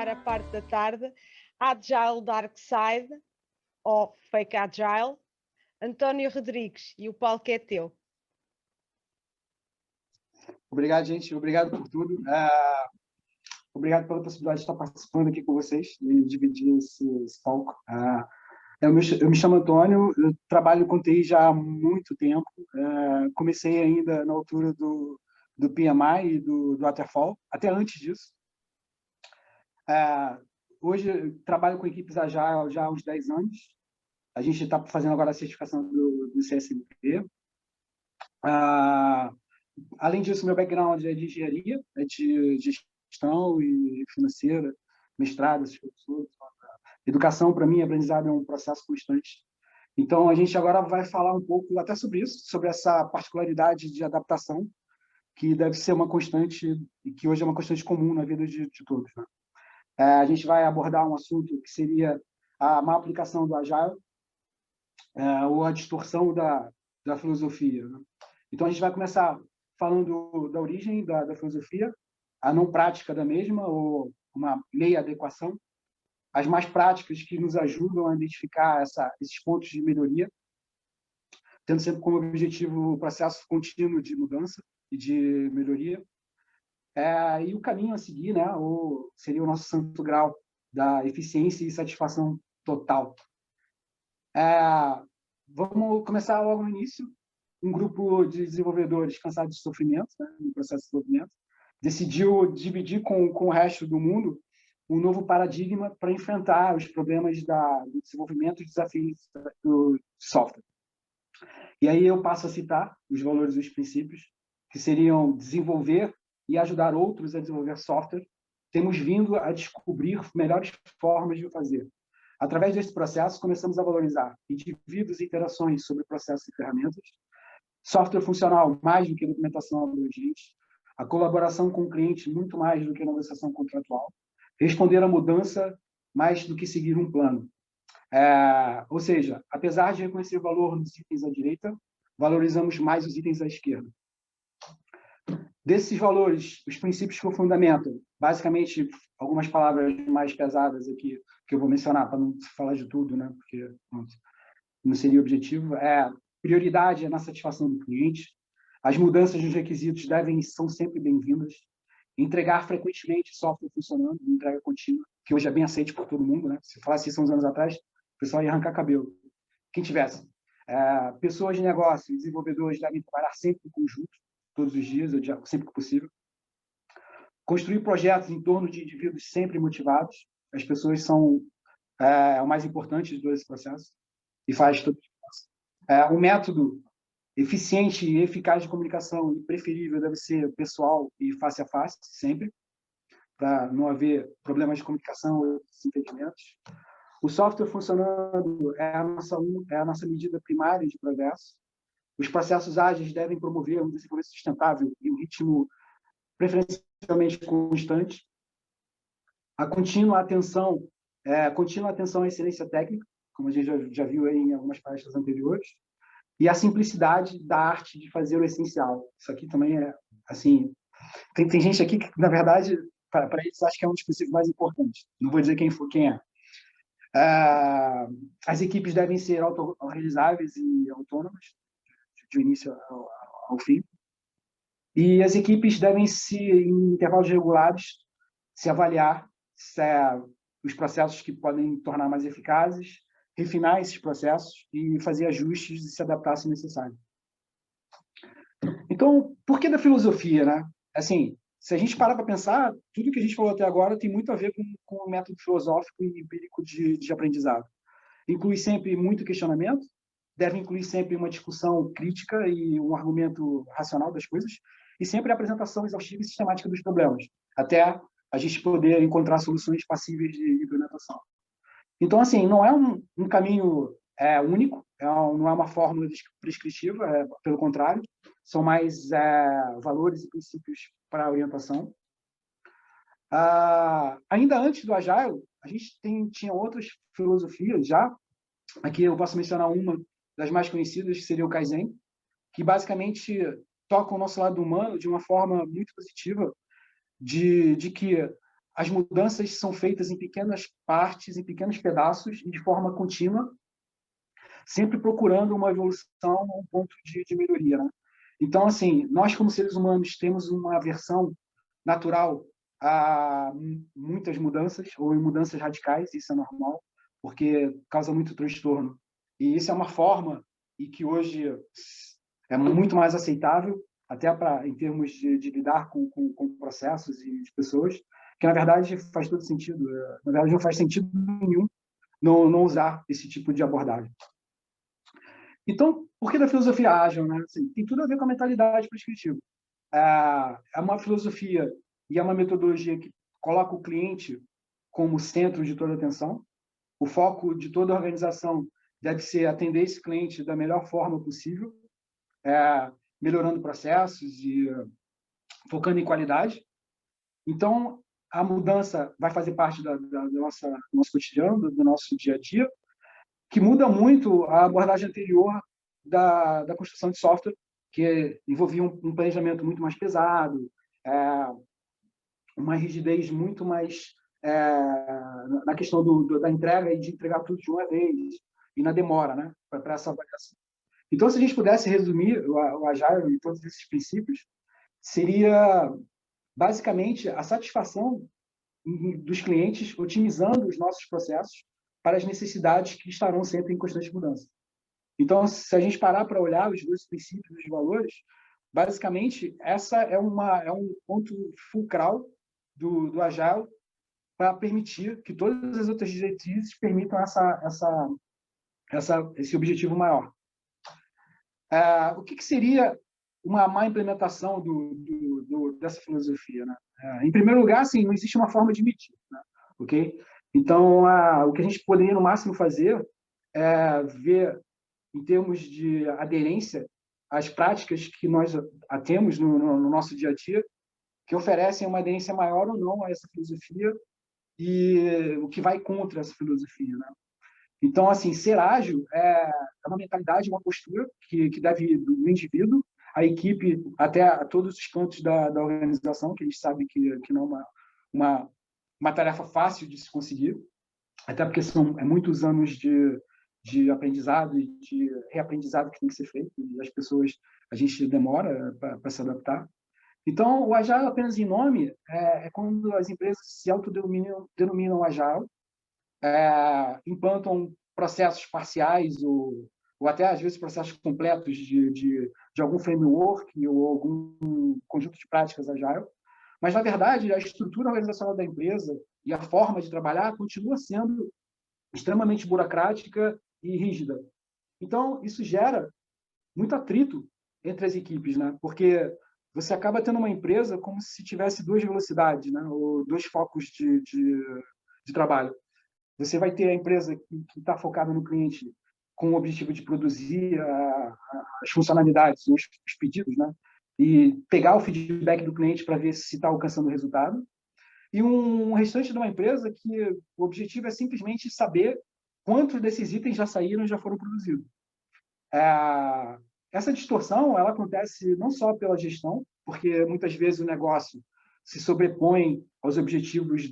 acabar a parte da tarde, Agile Dark Side, ou Fake Agile, António Rodrigues, e o palco é teu. Obrigado, gente. Obrigado por tudo. Obrigado pela possibilidade de estar participando aqui com vocês e dividir esse palco. Eu me chamo Antônio, eu trabalho com TI já há muito tempo. Comecei ainda na altura do PMI e do Waterfall, até antes disso. Hoje eu trabalho com equipes Agile já há uns 10 anos. A gente está fazendo agora a certificação do CSMP. Além disso, meu background é de engenharia, é de gestão e financeira, mestrado, essas coisas. Educação, para mim, aprendizado é um processo constante. Então, a gente agora vai falar um pouco até sobre isso, sobre essa particularidade de adaptação, que deve ser uma constante, e que hoje é uma constante comum na vida de todos, né? A gente vai abordar um assunto que seria a má aplicação do Agile, ou a distorção da filosofia, né? Então, a gente vai começar falando da origem da filosofia, a não prática da mesma, ou uma meia adequação, as mais práticas que nos ajudam a identificar esses pontos de melhoria, tendo sempre como objetivo o processo contínuo de mudança e de melhoria. E o caminho a seguir, né, seria o nosso santo grau da eficiência e satisfação total. Vamos começar logo no início. Um grupo de desenvolvedores cansados de sofrimento, né, no processo de desenvolvimento, decidiu dividir com o resto do mundo um novo paradigma para enfrentar os problemas do desenvolvimento e desafios do software. E aí eu passo a citar os valores e os princípios, que seriam desenvolver e ajudar outros a desenvolver software. Temos vindo a descobrir melhores formas de fazer. Através desse processo, começamos a valorizar indivíduos e interações sobre processos e ferramentas, software funcional mais do que documentação abrangente, a colaboração com o cliente muito mais do que a negociação contratual, responder à mudança mais do que seguir um plano. Ou seja, apesar de reconhecer o valor nos itens à direita, valorizamos mais os itens à esquerda. Desses valores, os princípios que o fundamentam, basicamente, algumas palavras mais pesadas aqui, que eu vou mencionar para não falar de tudo, né? Porque não seria o objetivo, prioridade na satisfação do cliente, as mudanças dos requisitos são sempre bem-vindas, entregar frequentemente software funcionando, entrega contínua, que hoje é bem aceito por todo mundo, né? Se falasse isso uns anos atrás, o pessoal ia arrancar cabelo. Quem tivesse. Pessoas de negócio, desenvolvedores devem trabalhar sempre em conjunto, todos os dias, sempre que possível. Construir projetos em torno de indivíduos sempre motivados. As pessoas são o mais importante de todo esse processo e faz todo o processo. O método eficiente e eficaz de comunicação e preferível deve ser pessoal e face a face, sempre, para não haver problemas de comunicação ou desentendimentos. O software funcionando é a nossa medida primária de progresso. Os processos ágeis devem promover um desenvolvimento sustentável e um ritmo preferencialmente constante. A contínua atenção à excelência técnica, como a gente já viu aí em algumas palestras anteriores, e a simplicidade da arte de fazer o essencial. Isso aqui também é, assim, tem gente aqui que, na verdade, para eles, acho que é um dos princípios mais importantes. Não vou dizer quem é. As equipes devem ser autorrealizáveis e autônomas, de início ao fim. E as equipes devem, em intervalos regulares, se avaliar os processos que podem tornar mais eficazes, refinar esses processos e fazer ajustes e se adaptar se necessário. Então, por que da filosofia, né? Assim, se a gente parar para pensar, tudo que a gente falou até agora tem muito a ver com o método filosófico e empírico de aprendizado. Inclui sempre muito questionamento, deve incluir sempre uma discussão crítica e um argumento racional das coisas, e sempre a apresentação exaustiva e sistemática dos problemas, até a gente poder encontrar soluções passíveis de implementação. Então, assim, não é um caminho único, não é uma fórmula prescritiva, pelo contrário, são mais valores e princípios para a orientação. Ainda antes do Agile, a gente tinha outras filosofias já. Aqui eu posso mencionar uma das mais conhecidas, que seria o Kaizen, que basicamente toca o nosso lado humano de uma forma muito positiva, de que as mudanças são feitas em pequenas partes, em pequenos pedaços, e de forma contínua, sempre procurando uma evolução, um ponto de melhoria, né? Então, assim, nós como seres humanos temos uma aversão natural a muitas mudanças, ou em mudanças radicais, isso é normal, porque causa muito transtorno. E isso é uma forma e que hoje é muito mais aceitável, até em termos de lidar com processos e de pessoas, que, na verdade, faz todo sentido. Na verdade, não faz sentido nenhum não usar esse tipo de abordagem. Então, por que da filosofia ágil, né? Assim, tem tudo a ver com a mentalidade prescritiva. É uma filosofia e é uma metodologia que coloca o cliente como centro de toda a atenção. O foco de toda a organização deve ser atender esse cliente da melhor forma possível, melhorando processos e focando em qualidade. Então, a mudança vai fazer parte do nosso cotidiano, do nosso dia a dia, que muda muito a abordagem anterior da construção de software, que envolvia um planejamento muito mais pesado, uma rigidez muito mais na questão da entrega e de entregar tudo de uma vez, e na demora, né, para essa avaliação. Então, se a gente pudesse resumir o Agile e todos esses princípios, seria basicamente a satisfação dos clientes, otimizando os nossos processos para as necessidades que estarão sempre em constante mudança. Então, se a gente parar para olhar os dois princípios, os valores, basicamente, essa é um ponto fulcral do Agile para permitir que todas as outras diretrizes permitam esse objetivo maior. O que seria uma má implementação dessa filosofia, né? Em primeiro lugar, assim, não existe uma forma de medir, né? Ok? Então, o que a gente poderia, no máximo, fazer é ver, em termos de aderência, as práticas que nós temos no nosso dia a dia, que oferecem uma aderência maior ou não a essa filosofia e o que vai contra essa filosofia, né? Então, assim, ser ágil é uma mentalidade, uma postura que deve ir do indivíduo, a equipe, até a todos os cantos da organização, que a gente sabe que não é uma tarefa fácil de se conseguir, até porque são muitos anos de aprendizado e de reaprendizado que tem que ser feito, e as pessoas, a gente demora para se adaptar. Então, o Agile, apenas em nome, é quando as empresas se autodenominam Agile, implantam processos parciais ou até, às vezes, processos completos de algum framework ou algum conjunto de práticas Agile. Mas, na verdade, a estrutura organizacional da empresa e a forma de trabalhar continua sendo extremamente burocrática e rígida. Então, isso gera muito atrito entre as equipes, né? Porque você acaba tendo uma empresa como se tivesse duas velocidades, né? Ou dois focos de trabalho. Você vai ter a empresa que está focada no cliente com o objetivo de produzir as funcionalidades, os pedidos, né? E pegar o feedback do cliente para ver se está alcançando o resultado. E um restante de uma empresa que o objetivo é simplesmente saber quantos desses itens já saíram e já foram produzidos. Essa distorção ela acontece não só pela gestão, porque muitas vezes o negócio se sobrepõe aos objetivos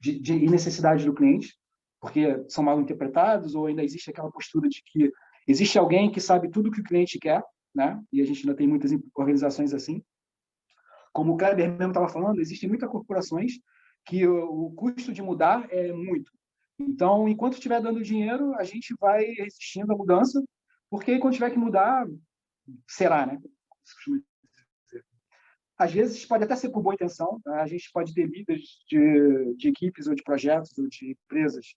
de necessidade do cliente, porque são mal interpretados, ou ainda existe aquela postura de que existe alguém que sabe tudo o que o cliente quer, né? E a gente ainda tem muitas organizações assim. Como o Kleber mesmo estava falando, existem muitas corporações que o custo de mudar é muito. Então, enquanto estiver dando dinheiro, a gente vai resistindo à mudança, porque quando tiver que mudar, será, né? Às vezes pode até ser por boa intenção, tá? A gente pode ter líderes de equipes ou de projetos ou de empresas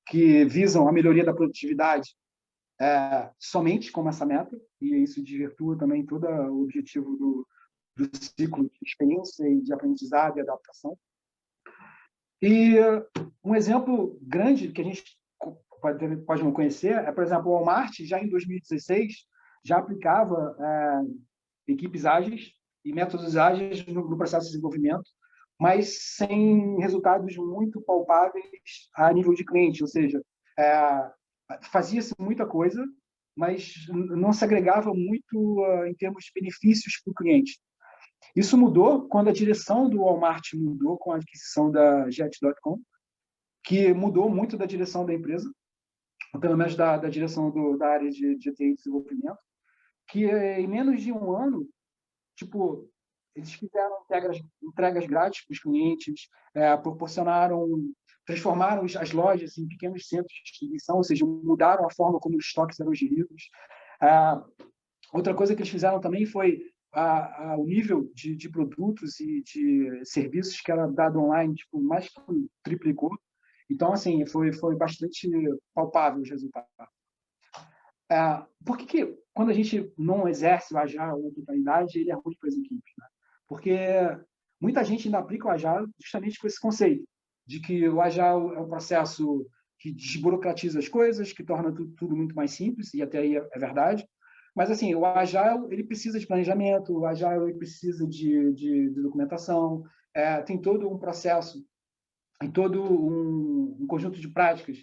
que visam a melhoria da produtividade somente como essa meta, e isso desvirtua também todo o objetivo do ciclo de experiência e de aprendizado e adaptação. E um exemplo grande que a gente pode não conhecer é, por exemplo, o Walmart, já em 2016, já aplicava equipes ágeis e métodos ágeis no processo de desenvolvimento, mas sem resultados muito palpáveis a nível de cliente, ou seja, fazia-se muita coisa, mas não se agregava muito em termos de benefícios para o cliente. Isso mudou quando a direção do Walmart mudou com a aquisição da Jet.com, que mudou muito da direção da empresa, ou pelo menos da direção da área de TI e desenvolvimento, que em menos de um ano, tipo, eles fizeram entregas grátis para os clientes, transformaram as lojas em pequenos centros de distribuição, ou seja, mudaram a forma como os estoques eram geridos. Outra coisa que eles fizeram também foi o nível de produtos e de serviços que era dado online, tipo, mais que triplicou. Então, assim, foi bastante palpável os resultados. Por que quando a gente não exerce o Agile ou a totalidade, ele é ruim para as equipes? Né? Porque muita gente ainda aplica o Agile justamente com esse conceito de que o Agile é um processo que desburocratiza as coisas, que torna tudo muito mais simples, e até aí é verdade. Mas, assim, o Agile ele precisa de planejamento, o Agile ele precisa de documentação, tem todo um processo, tem todo um conjunto de práticas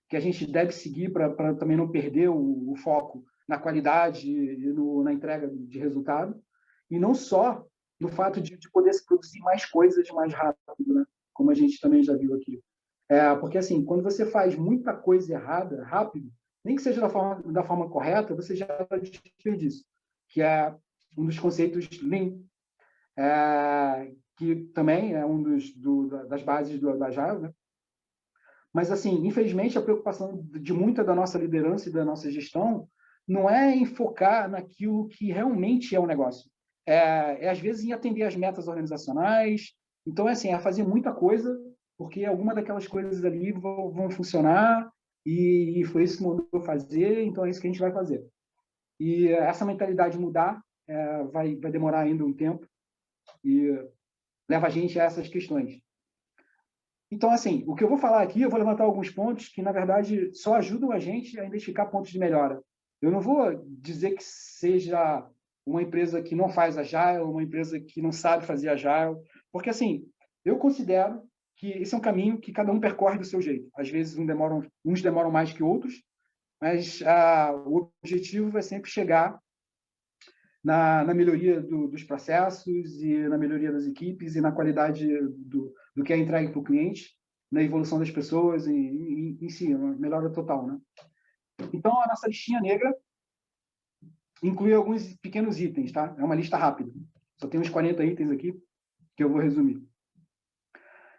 que a gente deve seguir para também não perder o foco na qualidade e na entrega de resultado, e não só no fato de poder se produzir mais coisas mais rápido, né? Como a gente também já viu aqui. Porque, assim, quando você faz muita coisa errada, rápido, nem que seja da forma correta, você gera desperdício, que é um dos conceitos Lean, que também é das bases do Agile, né? Mas, assim, infelizmente, a preocupação de muita da nossa liderança e da nossa gestão não é em focar naquilo que realmente é o negócio. Às vezes, em atender às metas organizacionais. Então, assim, é fazer muita coisa, porque alguma daquelas coisas ali vão funcionar e foi isso que mandou fazer, então é isso que a gente vai fazer. E essa mentalidade mudar vai demorar ainda um tempo e leva a gente a essas questões. Então, assim, o que eu vou falar aqui, eu vou levantar alguns pontos que, na verdade, só ajudam a gente a identificar pontos de melhora. Eu não vou dizer que seja uma empresa que não faz Agile, uma empresa que não sabe fazer Agile, porque, assim, eu considero que esse é um caminho que cada um percorre do seu jeito. Às vezes, uns demoram mais que outros, mas o objetivo é sempre chegar na melhoria dos processos e na melhoria das equipes e na qualidade do que é entregue para o cliente, na evolução das pessoas e em si, uma melhora total, né? Então, a nossa listinha negra inclui alguns pequenos itens, tá? É uma lista rápida. Só tem uns 40 itens aqui que eu vou resumir.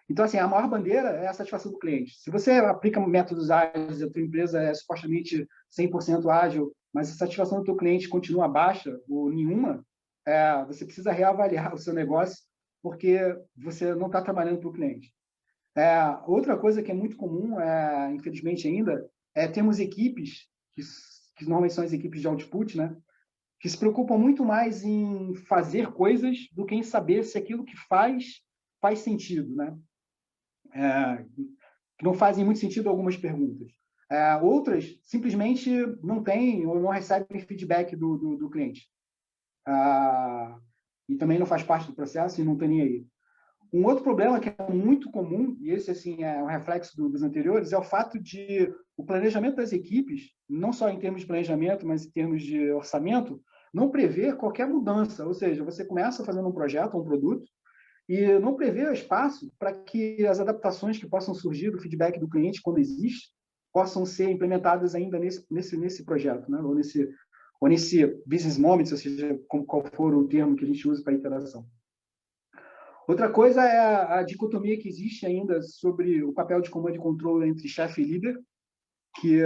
Então, assim, a maior bandeira é a satisfação do cliente. Se você aplica métodos ágeis, a tua empresa é supostamente 100% ágil, mas a satisfação do teu cliente continua baixa ou nenhuma, você precisa reavaliar o seu negócio porque você não está trabalhando para o cliente. Outra coisa que é muito comum, infelizmente ainda, termos equipes, que normalmente são as equipes de output, né, que se preocupam muito mais em fazer coisas do que em saber se aquilo que faz sentido, né? Que não fazem muito sentido algumas perguntas. Outras simplesmente não têm ou não recebem feedback do cliente. E também não faz parte do processo e não tem nem aí. Um outro problema que é muito comum, e esse assim é um reflexo dos anteriores, é o fato de o planejamento das equipes, não só em termos de planejamento, mas em termos de orçamento, não prever qualquer mudança. Ou seja, você começa fazendo um projeto, um produto, e não prevê espaço para que as adaptações que possam surgir do feedback do cliente, quando existe, possam ser implementadas ainda nesse projeto, né? ou nesse business moment, ou seja, qual for o termo que a gente usa para a interação. Outra coisa é a dicotomia que existe ainda sobre o papel de comando e controle entre chefe e líder, que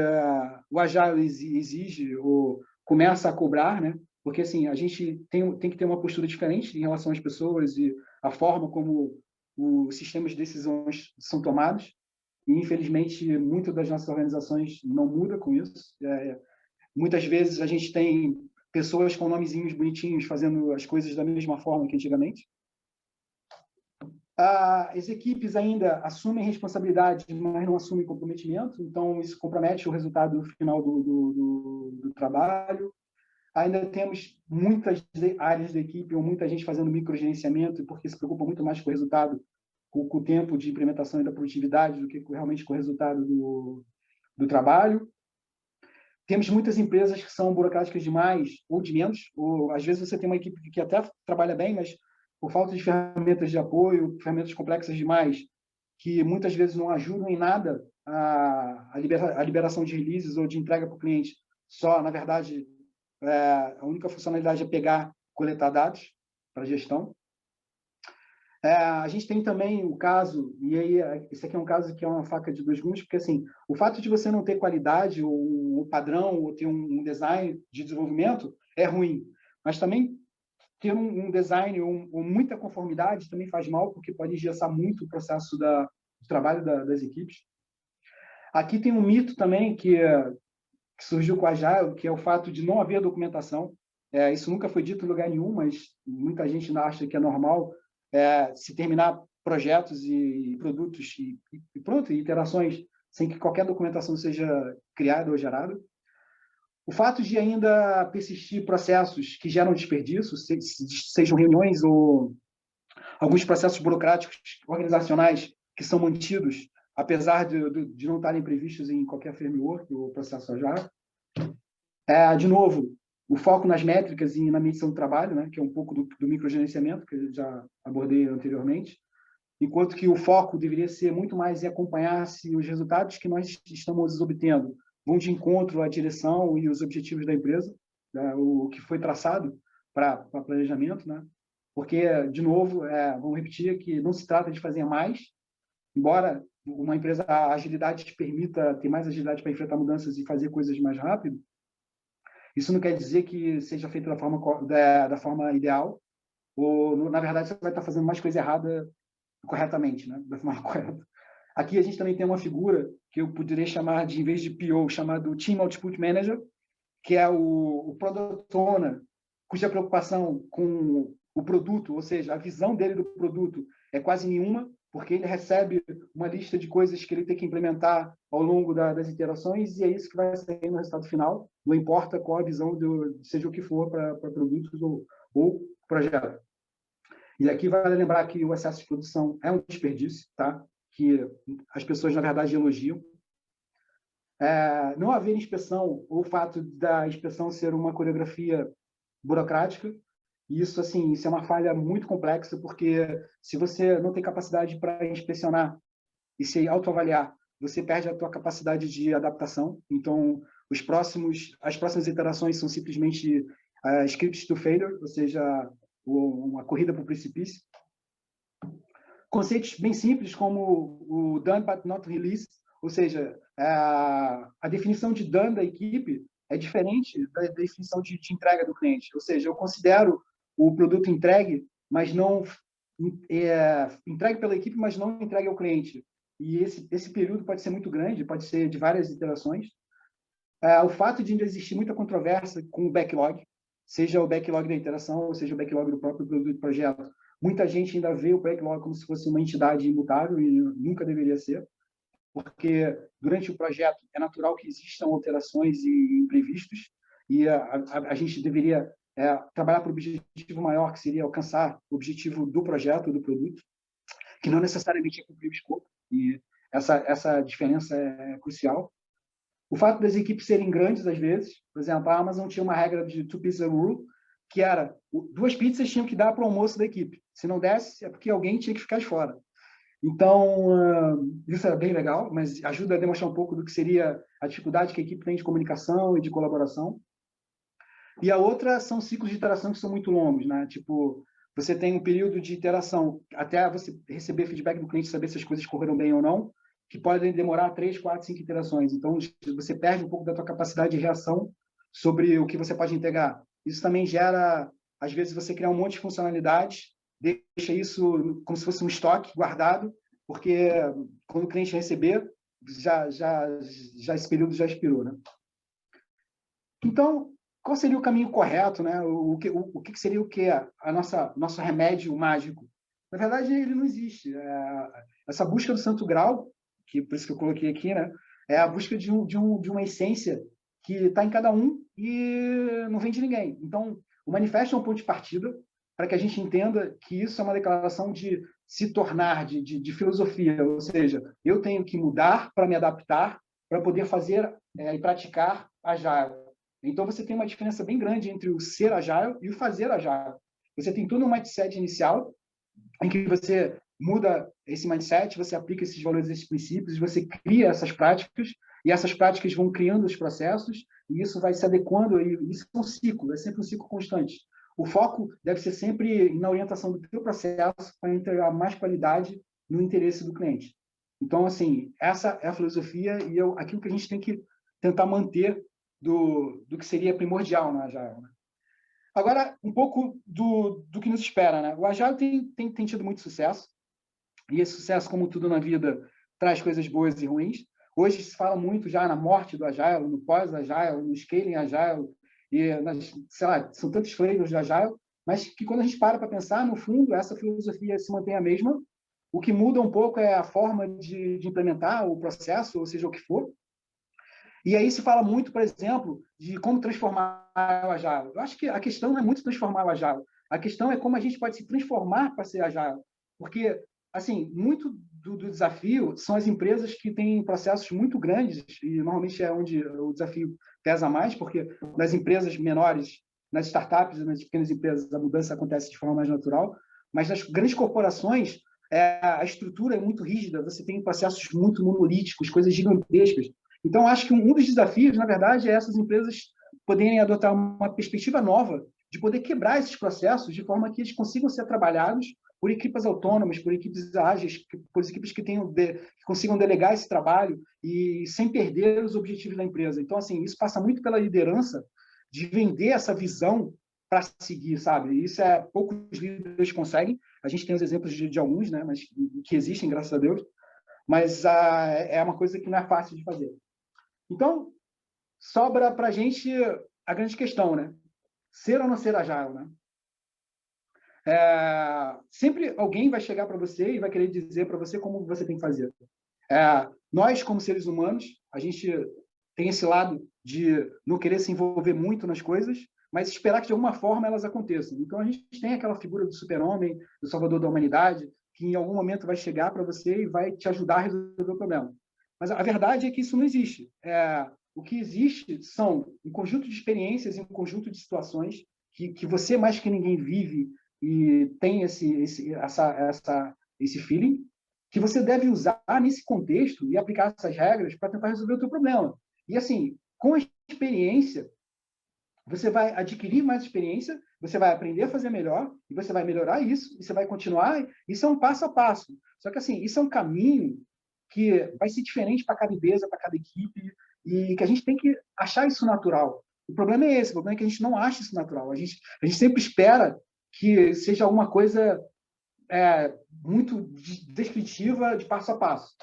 o Agile exige ou começa a cobrar, né? Porque assim, a gente tem que ter uma postura diferente em relação às pessoas e a forma como os sistemas de decisões são tomados. E, infelizmente, muitas das nossas organizações não mudam com isso. Muitas vezes a gente tem pessoas com nomezinhos bonitinhos fazendo as coisas da mesma forma que antigamente. As equipes ainda assumem responsabilidade, mas não assumem comprometimento, então isso compromete o resultado final do trabalho. Ainda temos muitas áreas da equipe ou muita gente fazendo microgerenciamento porque se preocupa muito mais com o resultado, com o tempo de implementação e da produtividade do que realmente com o resultado do trabalho. Temos muitas empresas que são burocráticas demais ou de menos, ou às vezes você tem uma equipe que até trabalha bem, mas por falta de ferramentas de apoio, ferramentas complexas demais, que muitas vezes não ajudam em nada a liberação de releases ou de entrega para o cliente. Só, na verdade, a única funcionalidade é pegar, coletar dados para gestão. A gente tem também o caso, e aí esse aqui é um caso que é uma faca de dois gumes, porque assim, o fato de você não ter qualidade ou padrão ou ter um design de desenvolvimento é ruim, mas também ter um design ou muita conformidade também faz mal, porque pode engessar muito o processo do trabalho das equipes. Aqui tem um mito também que surgiu com a Agile, que é o fato de não haver documentação. Isso nunca foi dito em lugar nenhum, mas muita gente ainda acha que é normal se terminar projetos e produtos e pronto, iterações, sem que qualquer documentação seja criada ou gerada. O fato de ainda persistir processos que geram desperdício, sejam reuniões ou alguns processos burocráticos organizacionais que são mantidos, apesar de não estarem previstos em qualquer framework ou processo Agile. De novo, o foco nas métricas e na medição do trabalho, né, que é um pouco do microgerenciamento, que eu já abordei anteriormente, enquanto que o foco deveria ser muito mais em acompanhar se os resultados que nós estamos obtendo vão de encontro à direção e os objetivos da empresa, né, o que foi traçado para planejamento, né? Porque, de novo, vamos repetir que não se trata de fazer mais, embora uma empresa, a agilidade te permita ter mais agilidade para enfrentar mudanças e fazer coisas mais rápido, isso não quer dizer que seja feito da forma ideal, ou, na verdade, você vai estar fazendo mais coisa errada corretamente, né? Da forma correta. Aqui a gente também tem uma figura que eu poderia chamar de, em vez de PO, chamado Team Output Manager, que é o Product Owner, cuja preocupação com o produto, ou seja, a visão dele do produto é quase nenhuma, porque ele recebe uma lista de coisas que ele tem que implementar ao longo das interações e é isso que vai sair no resultado final, não importa qual a visão, seja o que for para produtos ou projeto. E aqui vale lembrar que o excesso de produção é um desperdício, tá? Que as pessoas, na verdade, elogiam. Não haver inspeção, ou o fato da inspeção ser uma coreografia burocrática, isso, assim, isso é uma falha muito complexa, porque se você não tem capacidade para inspecionar e se autoavaliar, você perde a tua capacidade de adaptação. Então, as próximas iterações são simplesmente scripts to failure, ou seja, uma corrida para o precipício. Conceitos bem simples, como o done but not released, ou seja, a definição de done da equipe é diferente da definição de entrega do cliente. Ou seja, eu considero o produto entregue, mas não entregue pela equipe, mas não entregue ao cliente. E esse período pode ser muito grande, pode ser de várias iterações. O fato de ainda existir muita controvérsia com o backlog, seja o backlog da interação, ou seja o backlog do próprio produto do projeto. Muita gente ainda vê o backlog como se fosse uma entidade imutável e nunca deveria ser, porque durante o projeto é natural que existam alterações e imprevistos, e a gente deveria trabalhar para o objetivo maior, que seria alcançar o objetivo do projeto, do produto, que não necessariamente é cumprir o escopo, e essa diferença é crucial. O fato das equipes serem grandes, às vezes, por exemplo, a Amazon tinha uma regra de two-pizza rule, que era 2 pizzas tinham que dar para o almoço da equipe. Se não desse, é porque alguém tinha que ficar de fora. Então, isso é bem legal, mas ajuda a demonstrar um pouco do que seria a dificuldade que a equipe tem de comunicação e de colaboração. E a outra são ciclos de interação que são muito longos, né? Tipo, você tem um período de interação até você receber feedback do cliente, saber se as coisas correram bem ou não, que podem demorar 3, 4, 5 interações. Então, você perde um pouco da tua capacidade de reação sobre o que você pode entregar. Isso também gera, às vezes, você criar um monte de funcionalidades, deixa isso como se fosse um estoque guardado, porque quando o cliente receber, já esse período já expirou, né? Então, qual seria o caminho correto, né? O que seria o quê? Nosso remédio mágico? Na verdade, ele não existe. Essa busca do santo grau, que por isso que eu coloquei aqui, né? É a busca de uma essência que está em cada um e não vem de ninguém. Então, o manifesto é um ponto de partida para que a gente entenda que isso é uma declaração de se tornar, de filosofia, ou seja, eu tenho que mudar para me adaptar, para poder fazer e praticar Agile. Então, você tem uma diferença bem grande entre o ser Agile e o fazer Agile. Você tem todo um mindset inicial, em que você muda esse mindset, você aplica esses valores, esses princípios, você cria essas práticas, e essas práticas vão criando os processos, e isso vai se adequando, e isso é um ciclo, é sempre um ciclo constante. O foco deve ser sempre na orientação do teu processo para entregar mais qualidade no interesse do cliente. Então, assim, essa é a filosofia e aquilo que a gente tem que tentar manter do que seria primordial na Agile, né? Agora, um pouco do que nos espera, né? O Agile tem tido muito sucesso, e esse sucesso, como tudo na vida, traz coisas boas e ruins. Hoje se fala muito já na morte do Agile, no pós-Agile, no scaling Agile, e sei lá, são tantos flavors de Agile, mas que quando a gente para pensar, no fundo, essa filosofia se mantém a mesma. O que muda um pouco é a forma de implementar o processo, ou seja, o que for. E aí se fala muito, por exemplo, de como transformar o Agile. Eu acho que a questão não é muito transformar o Agile. A questão é como a gente pode se transformar para ser Agile. Porque, assim, muito do desafio são as empresas que têm processos muito grandes, e normalmente é onde o desafio pesa mais, porque nas empresas menores, nas startups e nas pequenas empresas, a mudança acontece de forma mais natural, mas nas grandes corporações, a estrutura é muito rígida, você tem processos muito monolíticos, coisas gigantescas. Então, acho que um dos desafios, na verdade, é essas empresas poderem adotar uma perspectiva nova de poder quebrar esses processos de forma que eles consigam ser trabalhados por equipes autônomas, por equipes ágeis, por equipes que consigam delegar esse trabalho e sem perder os objetivos da empresa. Então, assim, isso passa muito pela liderança de vender essa visão para seguir, sabe? Isso poucos líderes conseguem. A gente tem os exemplos de alguns, né? Mas que existem, graças a Deus. Mas é uma coisa que não é fácil de fazer. Então, sobra para a gente a grande questão, né? Ser ou não ser Agile, né? Sempre alguém vai chegar para você e vai querer dizer para você como você tem que fazer. Nós, como seres humanos, a gente tem esse lado de não querer se envolver muito nas coisas, mas esperar que de alguma forma elas aconteçam. Então, a gente tem aquela figura do super-homem, do salvador da humanidade, que em algum momento vai chegar para você e vai te ajudar a resolver o problema. Mas a verdade é que isso não existe. O que existe são um conjunto de experiências e um conjunto de situações que você, mais que ninguém, vive e tem esse feeling, que você deve usar nesse contexto e aplicar essas regras para tentar resolver o teu problema. E, assim, com a experiência, você vai adquirir mais experiência, você vai aprender a fazer melhor, e você vai melhorar isso, e você vai continuar. Isso é um passo a passo. Só que, assim, isso é um caminho que vai ser diferente para cada empresa, para cada equipe, e que a gente tem que achar isso natural. O problema é esse, o problema é que a gente não acha isso natural. A gente sempre espera que seja alguma coisa muito descritiva de passo a passo.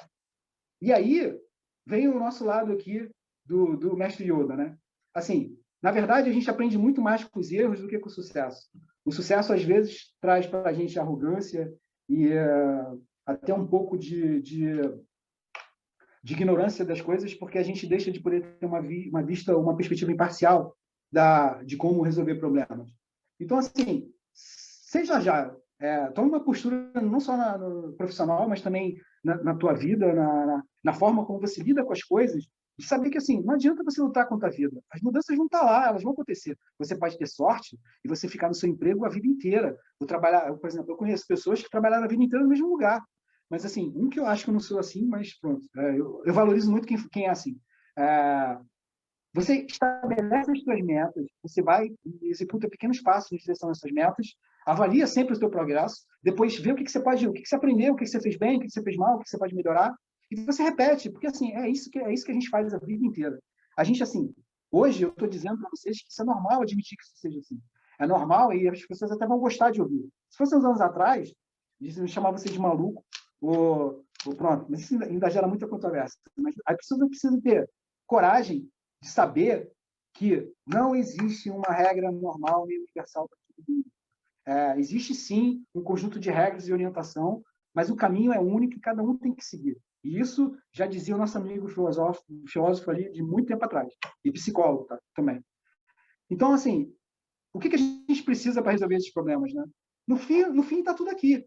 E aí vem o nosso lado aqui do mestre Yoda, né? Assim, na verdade, a gente aprende muito mais com os erros do que com o sucesso. O sucesso, às vezes, traz para a gente arrogância e até um pouco de ignorância das coisas, porque a gente deixa de poder ter uma vista, uma perspectiva imparcial de como resolver problemas. Então, assim, seja já, toma uma postura não só no profissional, mas também na tua vida, na forma como você lida com as coisas, de saber que, assim, não adianta você lutar contra a vida. As mudanças vão estar lá, elas vão acontecer. Você pode ter sorte e você ficar no seu emprego a vida inteira. Por exemplo, eu conheço pessoas que trabalharam a vida inteira no mesmo lugar. Mas, assim, que eu acho que eu não sou assim, mas pronto. Eu valorizo muito quem é assim. Você estabelece as suas metas, você vai e executa pequenos passos em direção a essas metas, avalia sempre o seu progresso, depois vê o que você pode, o que você aprendeu, o que você fez bem, o que você fez mal, o que você pode melhorar, e você repete, porque assim, é isso que a gente faz a vida inteira. A gente, assim, hoje eu estou dizendo para vocês que isso é normal admitir que isso seja assim. É normal e as pessoas até vão gostar de ouvir. Se fosse uns anos atrás, eu chamava vocês de maluco, ou pronto, mas isso ainda gera muita controvérsia. Mas as pessoas precisam ter coragem de saber que não existe uma regra normal e universal para todo mundo. Existe, sim, um conjunto de regras e orientação, mas o caminho é único e cada um tem que seguir. E isso já dizia o nosso amigo filósofo ali de muito tempo atrás, e psicólogo também. Então, assim, o que a gente precisa para resolver esses problemas, né? No fim está tudo aqui.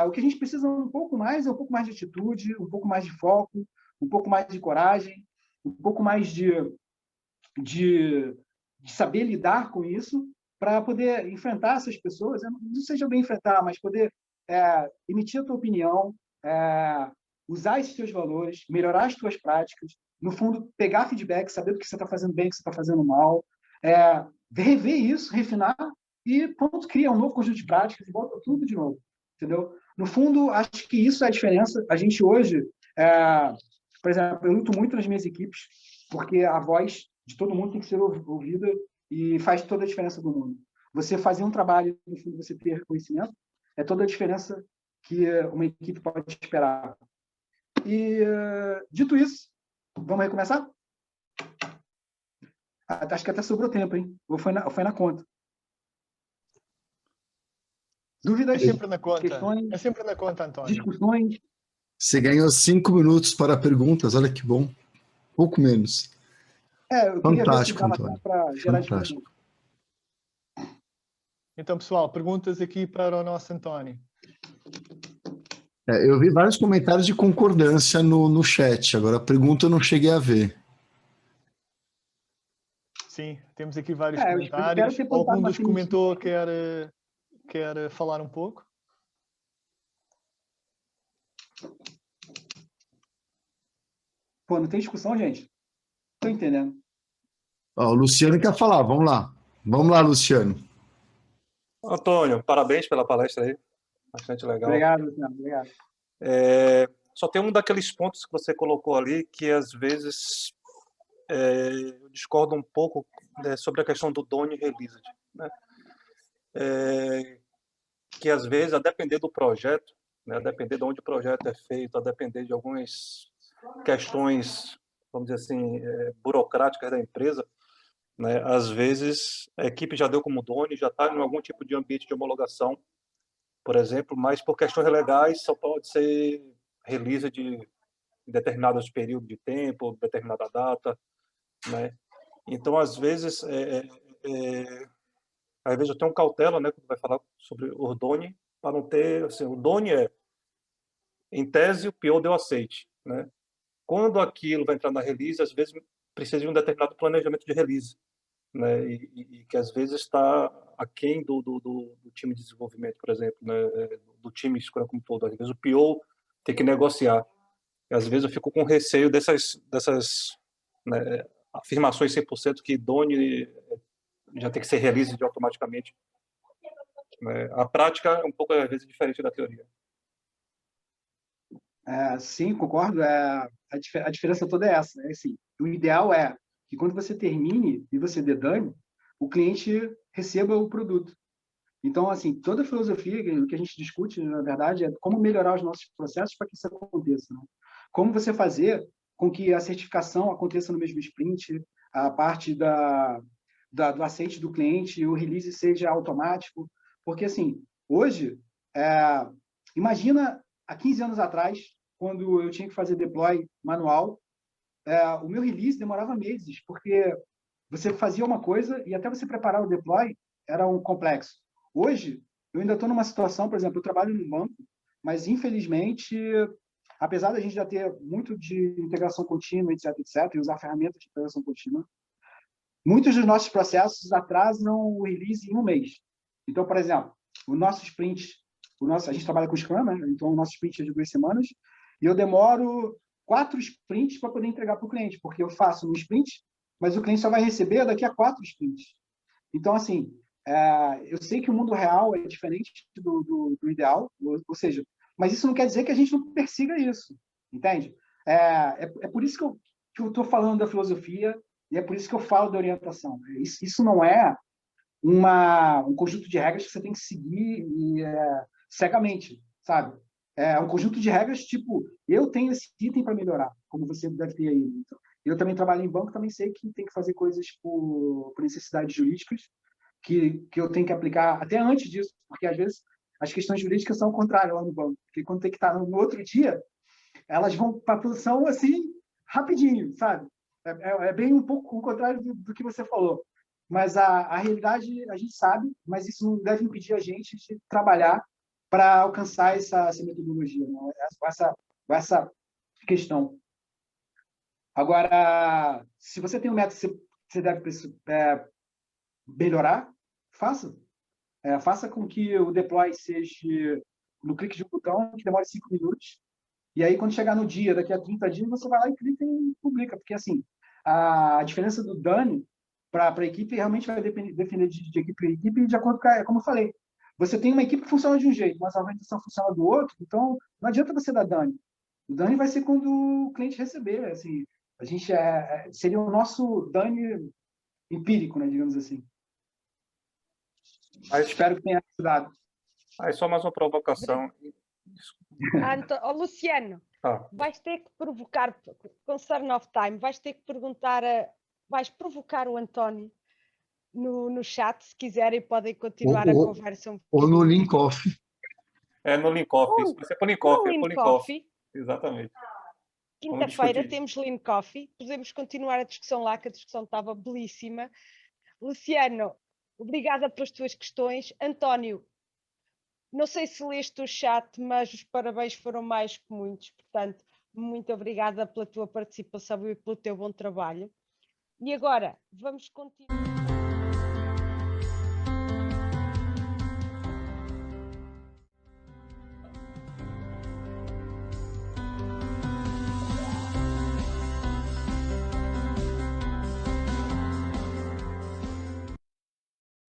O que a gente precisa um pouco mais é um pouco mais de atitude, um pouco mais de foco, um pouco mais de coragem, um pouco mais de saber lidar com isso para poder enfrentar essas pessoas, não seja bem enfrentar, mas poder emitir a tua opinião, usar esses teus valores, melhorar as tuas práticas, no fundo, pegar feedback, saber o que você está fazendo bem, o que você está fazendo mal, rever isso, refinar e, pronto, cria um novo conjunto de práticas e volta tudo de novo, entendeu? No fundo, acho que isso é a diferença. A gente hoje, por exemplo, eu luto muito nas minhas equipes, porque a voz de todo mundo tem que ser ouvida e faz toda a diferença do mundo. Você fazer um trabalho, no fundo, você ter reconhecimento, é toda a diferença que uma equipe pode esperar. E, dito isso, vamos recomeçar? Acho que até sobrou tempo, hein? Ou foi na conta? Dúvidas? É sempre na conta. Questões? É sempre na conta, António. Discussões? Você ganhou 5 minutos para perguntas, olha que bom. Pouco menos. Eu Fantástico, queria ver se dava Antônio. para gerar Fantástico. discussão. Então, pessoal, perguntas aqui para o nosso António. Eu vi vários comentários de concordância no chat, agora a pergunta eu não cheguei a ver. Sim, temos aqui vários Eu comentários. espero ter plantado Algum uma dos sementinha. comentou quer falar um pouco? Pô, não tem discussão, gente? Estou entendendo. Ó, o Luciano quer falar, vamos lá. Vamos lá, Luciano. Antônio, parabéns pela palestra aí, bastante legal. Obrigado, Luciano. Obrigado. Só tem um daqueles pontos que você colocou ali que às vezes eu discordo um pouco sobre a questão do Doni Released, né? Que às vezes, a depender do projeto, né, a depender de onde o projeto é feito, a depender de algumas questões, vamos dizer assim, burocráticas da empresa, né, às vezes a equipe já deu como Doni, já está em algum tipo de ambiente de homologação, por exemplo, mas por questões legais só pode ser release de determinados períodos de tempo, determinada data, né? Então, às vezes eu tenho cautela, né, quando vai falar sobre o Doni, para não ter, assim, o Doni em tese, o PO deu aceite, né? Quando aquilo vai entrar na release, às vezes precisa de um determinado planejamento de release, né? E que às vezes está aquém do time de desenvolvimento, por exemplo, né? Do time Scrum como todo. Às vezes o PO tem que negociar. E às vezes eu fico com receio dessas né, afirmações 100% que Doni já tem que ser release automaticamente. Né? A prática é um pouco, às vezes, diferente da teoria. Sim, concordo. A diferença toda é essa. Assim, o ideal é que quando você termine e você dê dano, o cliente receba o produto. Então, assim, toda a filosofia que a gente discute, na verdade, é como melhorar os nossos processos para que isso aconteça. Né? Como você fazer com que a certificação aconteça no mesmo sprint, a parte do aceite do cliente, o release seja automático. Porque, assim, hoje, imagina há 15 anos atrás, quando eu tinha que fazer deploy manual, o meu release demorava meses, porque você fazia uma coisa e até você preparar o deploy era um complexo. Hoje, eu ainda estou numa situação, por exemplo, eu trabalho no banco, mas, infelizmente, apesar da gente já ter muito de integração contínua, etc., e usar ferramentas de integração contínua, muitos dos nossos processos atrasam o release em um mês. Então, por exemplo, o nosso sprint, a gente trabalha com Scrum, né? Então o nosso sprint é de 2 semanas, e eu demoro 4 sprints para poder entregar para o cliente, porque eu faço um sprint, mas o cliente só vai receber daqui a 4 sprints. Então, assim, eu sei que o mundo real é diferente do ideal, ou seja, mas isso não quer dizer que a gente não persiga isso, entende? É por isso que eu estou falando da filosofia e é por isso que eu falo da orientação. Isso não é um conjunto de regras que você tem que seguir cegamente, sabe? É um conjunto de regras tipo, eu tenho esse item para melhorar, como você deve ter aí. Então, eu também trabalho em banco, também sei que tem que fazer coisas por necessidades jurídicas, que eu tenho que aplicar até antes disso, porque às vezes as questões jurídicas são o contrário lá no banco, porque quando tem que estar no outro dia, elas vão para a produção assim, rapidinho, sabe? É bem um pouco o contrário do que você falou. Mas a realidade a gente sabe, mas isso não deve impedir a gente de trabalhar para alcançar essa metodologia, né? essa questão. Agora, se você tem um método que você deve melhorar, faça. Faça com que o deploy seja no clique de um botão, que demore 5 minutos. E aí, quando chegar no dia, daqui a 30 dias, você vai lá e clica e publica. Porque, assim, a diferença do dano para a equipe realmente vai depender de equipe para equipe, de acordo com, como eu falei. Você tem uma equipe que funciona de um jeito, mas a organização funciona do outro, então não adianta você dar dano. O dano vai ser quando o cliente receber. Assim, a gente seria o nosso dano empírico, né, digamos assim. Mas espero que tenha ajudado. Aí só mais uma provocação. Luciano, Ah, vais ter que provocar, concern of time, vais ter que perguntar, vais provocar o António no chat, se quiserem, podem continuar a conversa um Ou no bocadinho. link off. no link off. Isso vai ser por link No off, Lean por link off. Coffee, Exatamente. quinta-feira discutir. temos Lean Coffee, podemos continuar a discussão lá, que a discussão estava belíssima. Luciano, obrigada pelas tuas questões. António, não sei se leste o chat, mas os parabéns foram mais que muitos, portanto, muito obrigada pela tua participação e pelo teu bom trabalho. E agora, vamos continuar.